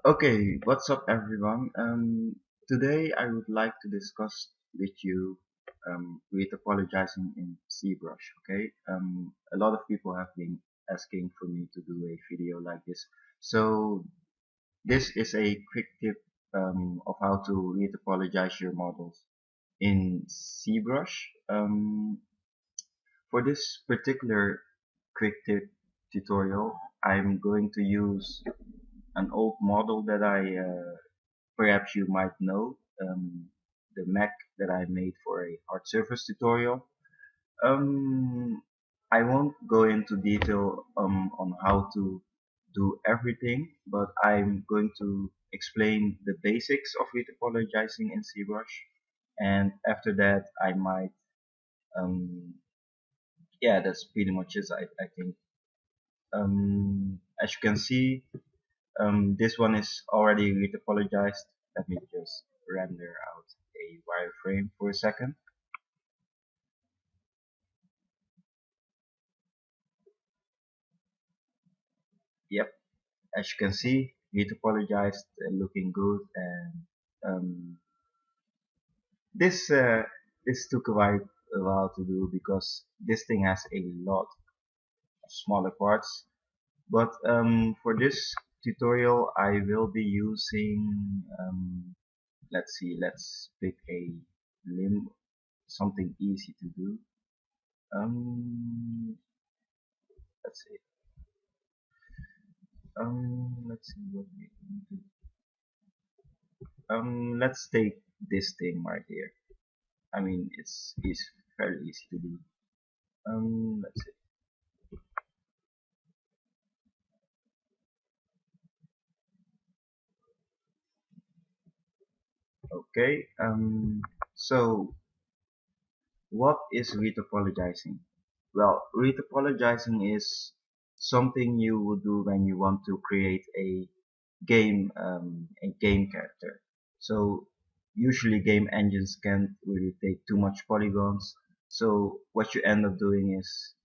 Okay, what's up everyone? Today I would like to discuss with you retopologizing in Zbrush. Okay, a lot of people have been asking for me to do a video like this, so this is a quick tip of how to retopologize your models in Zbrush. For this particular quick tip tutorial, I'm going to use an old model that I perhaps you might know, the Mac that I made for a Hardsurface tutorial. Um, I won't go into detail on how to do everything, but I'm going to explain the basics of retopologizing in ZBrush, and after that I might, yeah, that's pretty much it. I think. As you can see, this one is already retopologized. Let me just render out a wireframe for a second. Yep, as you can see, retopologized, looking good, and um, this this took a while to do because this thing has a lot of smaller parts. But for this tutorial, I will be using let's see, let's pick a limb, something easy to do. Um, let's see. Let's see what we can do. Let's take this thing right here. I mean, it's fairly easy to do. Let's see. Okay. So what is retopologizing? Well, retopologizing is something you would do when you want to create a game character. So usually game engines can't really take too much polygons. So what you end up doing is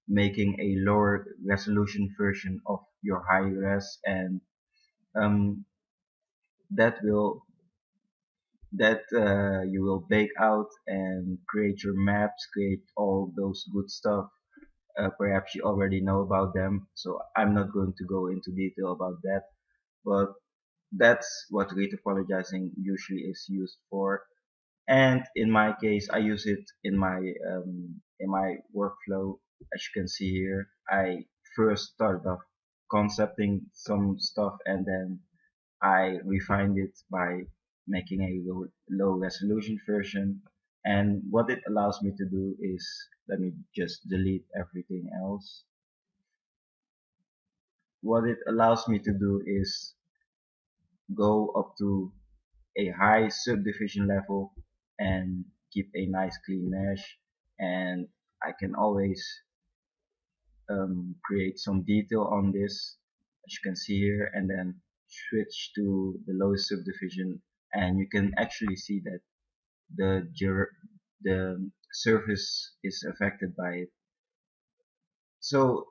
making a lower resolution version of your high res, and um, that will that you will bake out and create your maps, create all those good stuff. Perhaps you already know about them, so I'm not going to go into detail about that, but that's what retopologizing usually is used for. And in my case, I use it in my workflow. As you can see here, I first started off concepting some stuff, and then I refined it by making a low resolution version. And what it allows me to do is, let me just delete everything else. What it allows me to do is go up to a high subdivision level and keep a nice clean mesh, and I can always create some detail on this, as you can see here, and then switch to the lowest subdivision, and you can actually see that the surface is affected by it. So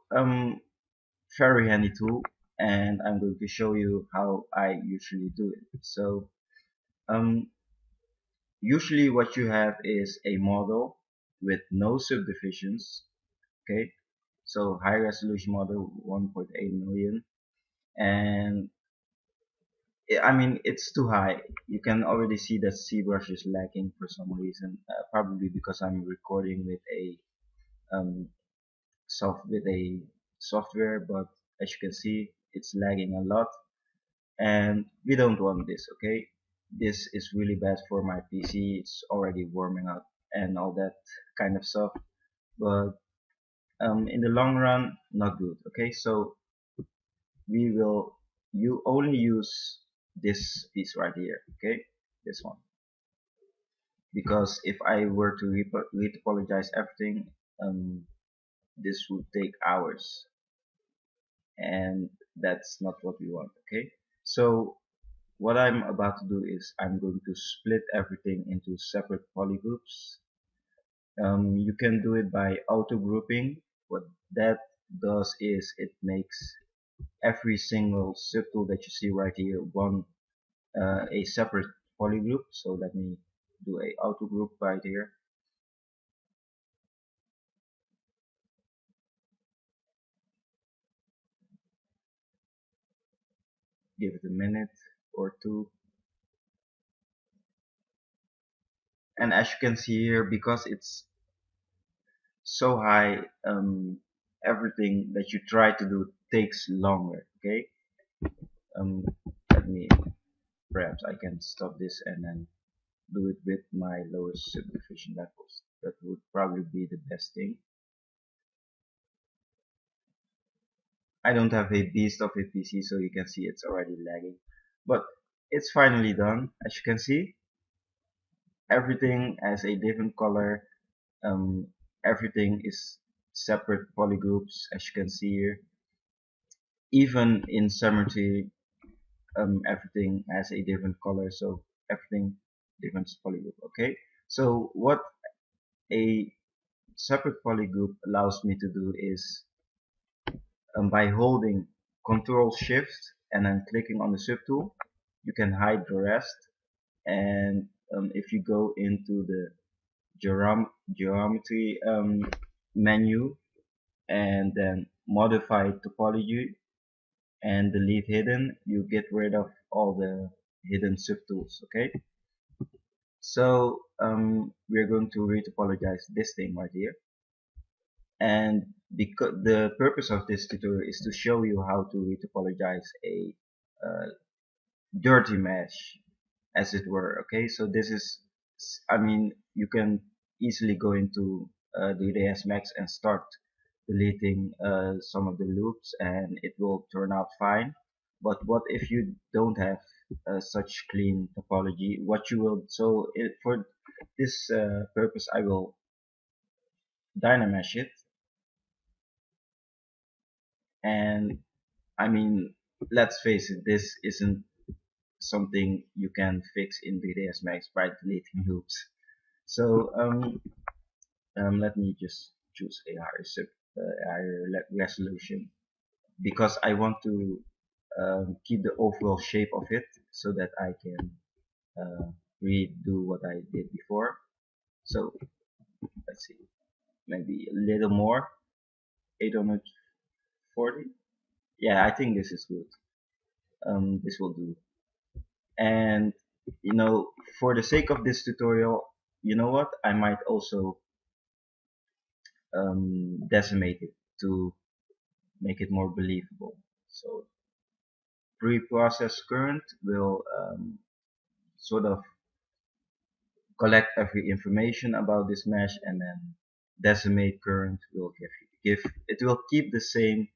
very handy tool, and I'm going to show you how I usually do it. So um, usually what you have is a model with no subdivisions. Okay, so high resolution model 1.8 million, and I mean it's too high. You can already see that ZBrush is lagging for some reason, probably because I'm recording with a um, with a software, but as you can see it's lagging a lot, and we don't want this. Okay, this is really bad for my PC. It's already warming up and all that kind of stuff, but in the long run not good. Okay, so we will you only use this piece right here. Okay, this one, because if I were to retopologize everything, this would take hours, and that's not what we want. Okay, so what I'm about to do is I'm going to split everything into separate polygroups. You can do it by auto grouping. What that does is it makes every single subtool that you see right here a separate polygroup. So let me do a auto group right here. Give it a minute or two. And as you can see here, because it's so high, everything that you try to do takes longer. Okay. Um, Let me, perhaps I can stop this and then do it with my lowest subdivision levels. That would probably be the best thing. I don't have a beast of a PC, so you can see it's already lagging. But it's finally done. As you can see, everything has a different color. Um, Everything is separate polygroups, as you can see here. Even in symmetry, everything has a different color, so everything different polygroup. Okay, so what a separate polygroup allows me to do is, by holding Control Shift and then clicking on the subtool, you can hide the rest. And if you go into the geometry menu and then modify topology and delete hidden, you get rid of all the hidden subtools. Okay, so we're going to retopologize this thing right here. And because the purpose of this tutorial is to show you how to retopologize a dirty mesh, as it were. Okay, so this is, I mean, you can easily go into the DS Max and start deleting some of the loops, and it will turn out fine. But what if you don't have such clean topology? What you will, so for this purpose, I will Dynamesh it. And I mean, let's face it, this isn't something you can fix in VDS Max by deleting loops. So let me just choose a higher resolution, because I want to keep the overall shape of it so that I can redo what I did before. So let's see, maybe a little more, 840. Yeah, I think this is good. This will do. And you know, for the sake of this tutorial, you know what, I might also decimate it to make it more believable. So pre-process current will sort of collect every information about this mesh, and then decimate current will give it will keep the same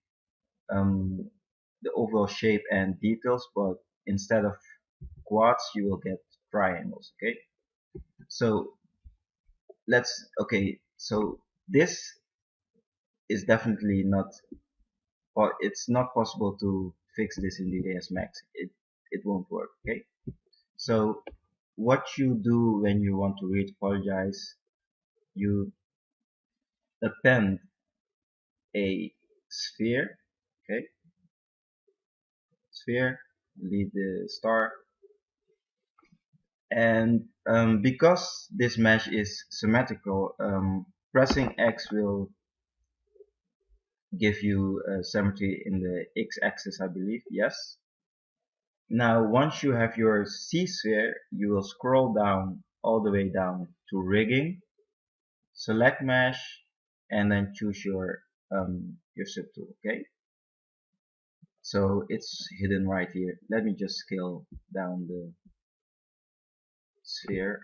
the overall shape and details, but instead of quads you will get triangles. Okay, so so this is definitely not, or it's not possible to fix this in DDS Max. It won't work. Okay, so what you do when you want to retopologize, you append a sphere. Okay, sphere, delete the star. And because this mesh is symmetrical, pressing X will give you symmetry in the x-axis, I believe. Yes. Now once you have your C-sphere, you will scroll down all the way down to rigging, select mesh, and then choose your subtool. Okay, so it's hidden right here. Let me just scale down the sphere.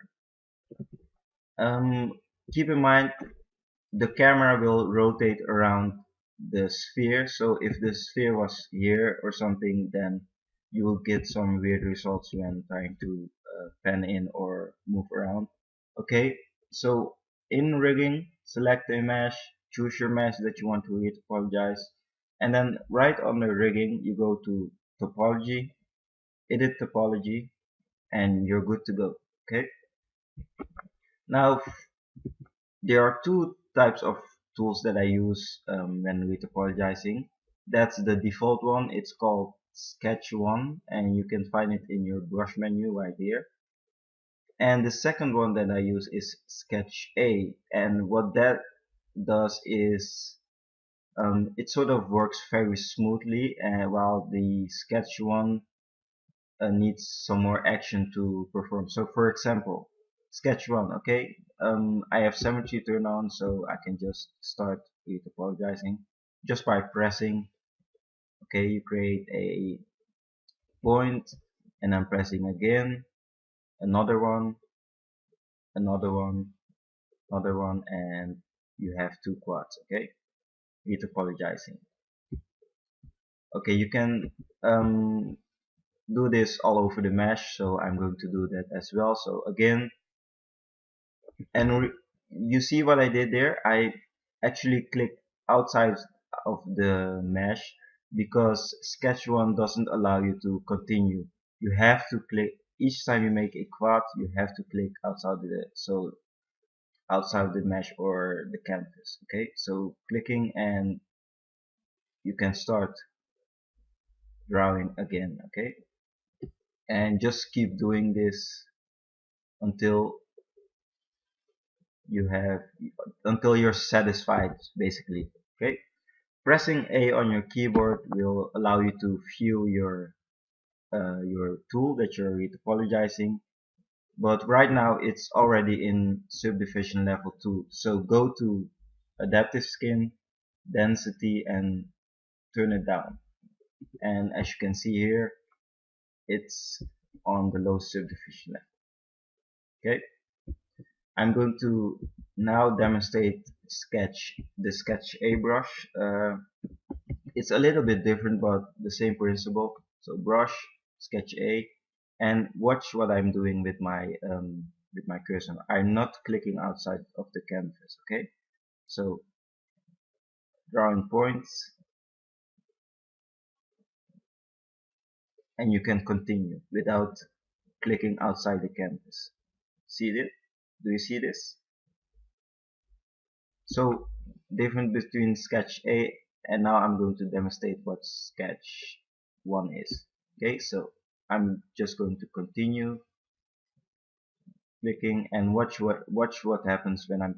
Keep in mind the camera will rotate around the sphere, so if the sphere was here or something, then you will get some weird results when trying to pan in or move around. Okay, so in rigging, select a mesh, choose your mesh that you want to retopologize, and then right under rigging you go to topology, edit topology, and you're good to go. Okay, now there are two types of tools that I use when retopologizing. That's the default one. It's called Sketch 1 and you can find it in your brush menu right here. And the second one that I use is Sketch A, and what that does is it sort of works very smoothly, while the Sketch 1 needs some more action to perform. So for example, Sketch 1, okay, I have symmetry turned on, so I can just start retopologizing just by pressing. Okay, you create a point and I'm pressing again, another one, another one, another one, and you have two quads. Okay, retopologizing. Okay, you can do this all over the mesh, so I'm going to do that as well. So again, and you see what I did there? I actually clicked outside of the mesh because Sketch 1 doesn't allow you to continue. You have to click each time you make a quad. You have to click outside the mesh or the canvas. Okay, so clicking and you can start drawing again. Okay, and just keep doing this until you have until you're satisfied, basically. Okay, pressing A on your keyboard will allow you to view your tool that you're retopologizing, but right now it's already in subdivision level 2, so go to adaptive skin, density, and turn it down. And as you can see here, it's on the low subdivision level. Okay, I'm going to now demonstrate the sketch A brush. It's a little bit different, but the same principle. So brush, sketch A, and watch what I'm doing with my cursor. I'm not clicking outside of the canvas. Okay, so drawing points, and you can continue without clicking outside the canvas. See it? Do you see this? So difference between sketch A, and now I'm going to demonstrate what sketch 1 is. Okay, so I'm just going to continue clicking and watch what happens when I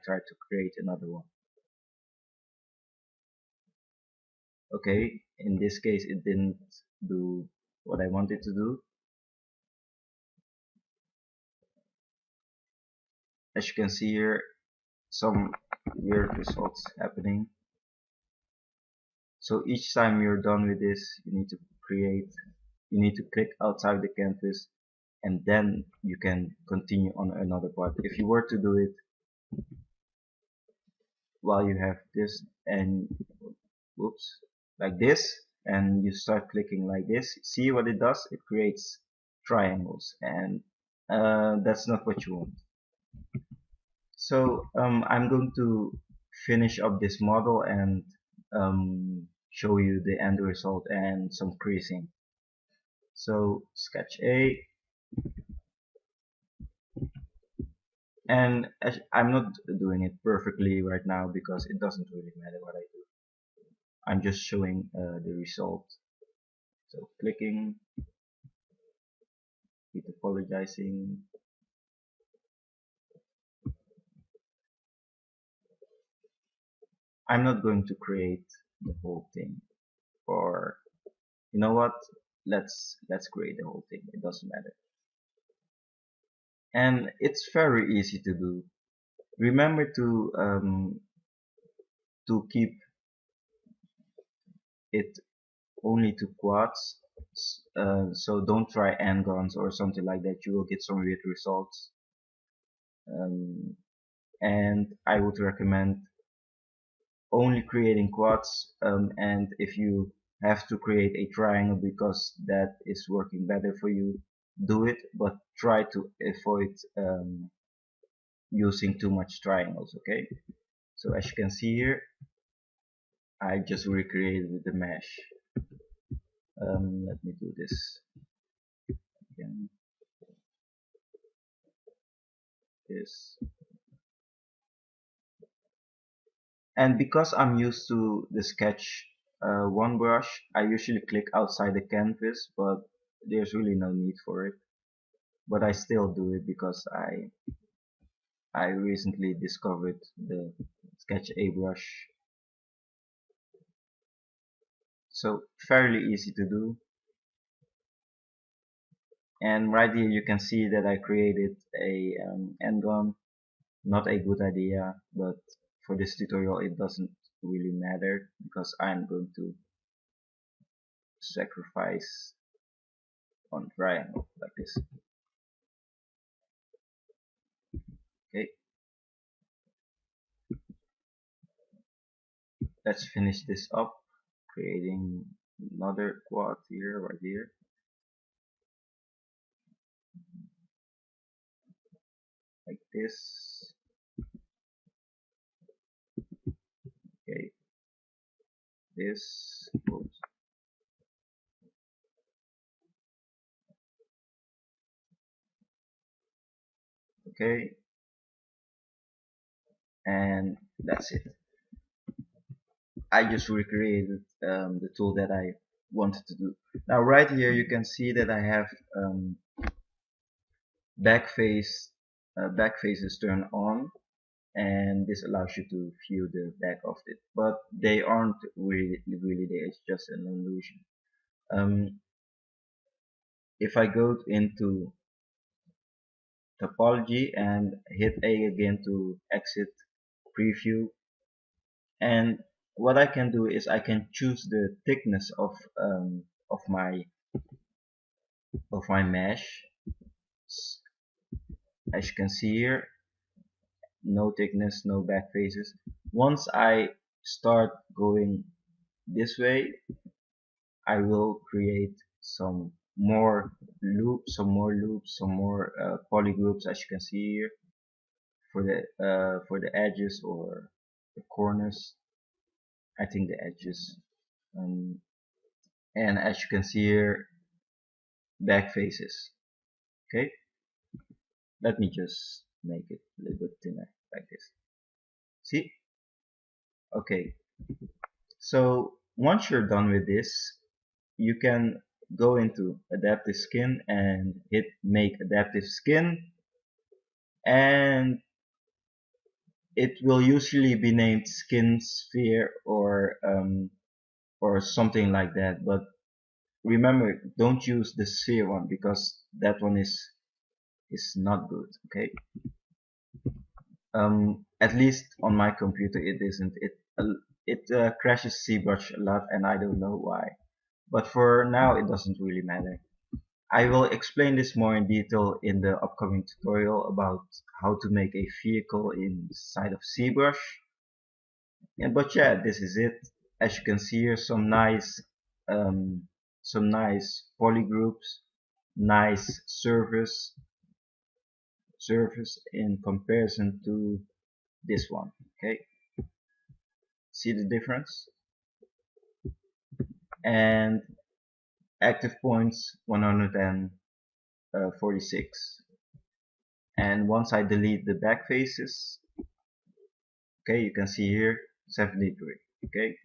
try to create another one. Okay, in this case it didn't do what I wanted to do. As you can see here, some weird results happening. So each time you're done with this, you need to click outside the canvas, and then you can continue on another part. If you were to do it while you have this and whoops, like this, and you start clicking like this, see what it does? It creates triangles, and that's not what you want. So I'm going to finish up this model and show you the end result and some creasing. So sketch A, and I'm not doing it perfectly right now because it doesn't really matter what I do. I'm just showing the result. So clicking, retopologizing. I'm not going to create the whole thing, or you know what? Let's create the whole thing. It doesn't matter, and it's very easy to do. Remember to keep it only to quads. So don't try n-gons or something like that. You will get some weird results. And I would recommend only creating quads. And if you have to create a triangle because that is working better for you, do it. But try to avoid using too much triangles. Okay. So as you can see here, I just recreated the mesh. Let me do this again. This, and because I'm used to the sketch one brush, I usually click outside the canvas, but there's really no need for it. But I still do it because I recently discovered the Sketch A brush. So fairly easy to do. And right here you can see that I created a endgun. Not a good idea, but for this tutorial it doesn't really matter because I'm going to sacrifice on triangle like this. Okay, let's finish this up, creating another quad here, right here, like this. Okay, this. Oops. Okay, and that's it. I just recreated the tool that I wanted to do. Now right here you can see that I have back faces turned on, and this allows you to view the back of it, but they aren't really there. It's just an illusion. If I go into Topology and hit A again to exit preview, and what I can do is I can choose the thickness of my mesh. As you can see here, no thickness, no back faces. Once I start going this way, I will create some more loops, some more polygroups, as you can see here, for the edges or the corners. I think the edges, um, and as you can see here, back faces. Okay, let me just make it a little bit thinner like this. See? Okay. So once you're done with this, you can go into adaptive skin and hit make adaptive skin, and it will usually be named skin sphere or something like that, but remember, don't use the sphere one because that one is not good. Okay, at least on my computer it isn't. It crashes Zbrush a lot and I don't know why, but for now it doesn't really matter. I will explain this more in detail in the upcoming tutorial about how to make a vehicle inside of Zbrush. Yeah, but yeah, this is it. As you can see here, um, some nice polygroups, nice surface in comparison to this one. Okay, see the difference? And active points 146. And once I delete the back faces, okay, you can see here 73. Okay,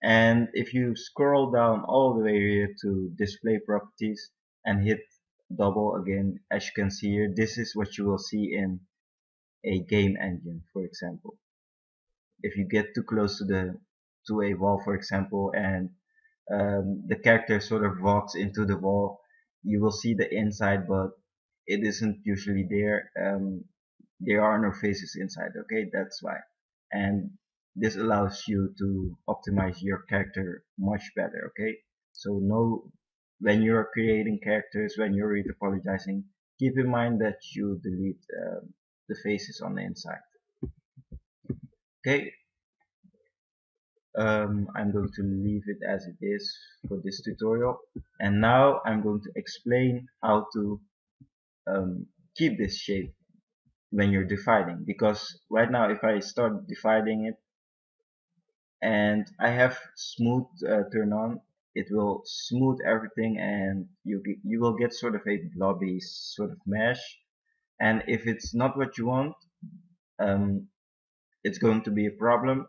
and if you scroll down all the way here to display properties and hit double again, as you can see here, this is what you will see in a game engine, for example. If you get too close to a wall, for example, and the character sort of walks into the wall, you will see the inside, but it isn't usually there. There are no faces inside. Okay, that's why. And this allows you to optimize your character much better. Okay, so no, when you're creating characters, when you're retopologizing, keep in mind that you delete the faces on the inside. Okay, I'm going to leave it as it is for this tutorial, and now I'm going to explain how to keep this shape when you're dividing, because right now if I start dividing it and I have smooth turn on, it will smooth everything and you will get sort of a blobby sort of mesh, and if it's not what you want, um, it's going to be a problem.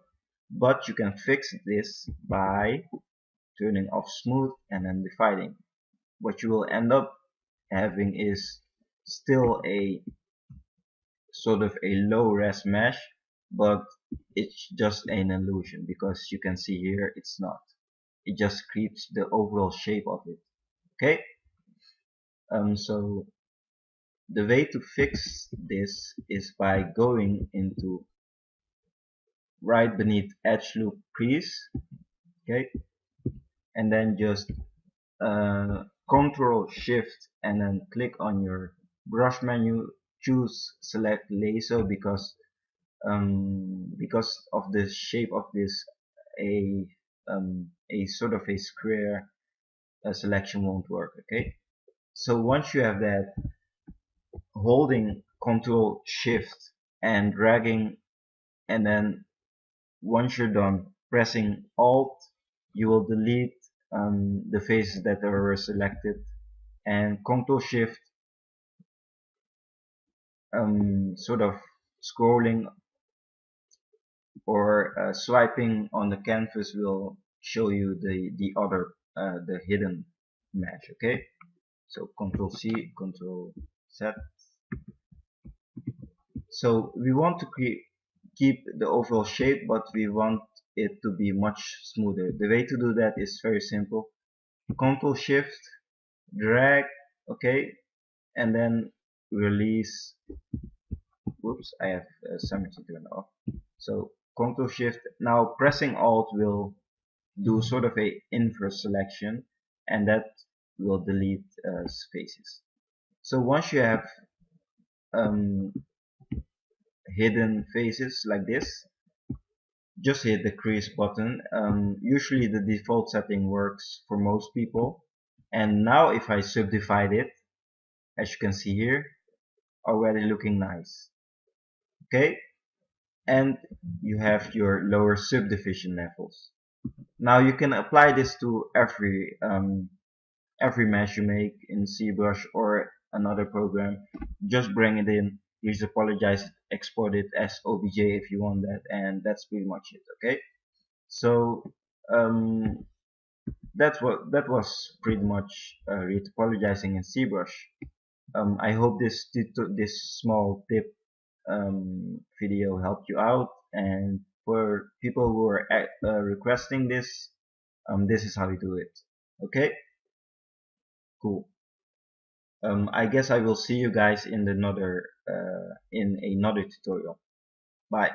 but you can fix this by turning off smooth and then dividing. What you will end up having is still a sort of a low res mesh, but it's just an illusion because you can see here it's not. It just creeps the overall shape of it. Okay. So the way to fix this is by going into right beneath edge loop crease. Okay, and then just Control Shift and then click on your brush menu. Choose select lasso because of the shape of this, a sort of a square selection won't work. Okay, so once you have that, holding Control Shift and dragging, and then once you're done pressing Alt, you will delete the faces that were selected, and Control Shift, sort of scrolling or swiping on the canvas will show you the other the hidden mesh. Okay, so Control C, Control Z. So we want to keep the overall shape, but we want it to be much smoother. The way to do that is very simple. Control Shift, drag, okay, and then release. Whoops, I have something turned off. So Control Shift. Now pressing Alt will do sort of a inverse selection, and that will delete spaces. So once you have um, hidden faces like this, just hit the crease button. Usually the default setting works for most people. And now if I subdivide it, as you can see here, already looking nice. Okay, and you have your lower subdivision levels. Now you can apply this to every mesh you make in Zbrush or another program. Just bring it in, Retopologize it, export it as OBJ if you want that, and that's pretty much it. Okay, so um, that was pretty much retopologizing in Zbrush. I hope this small tip video helped you out, and for people who are requesting this, this is how you do it. Okay, cool. I guess I will see you guys in another tutorial. Bye.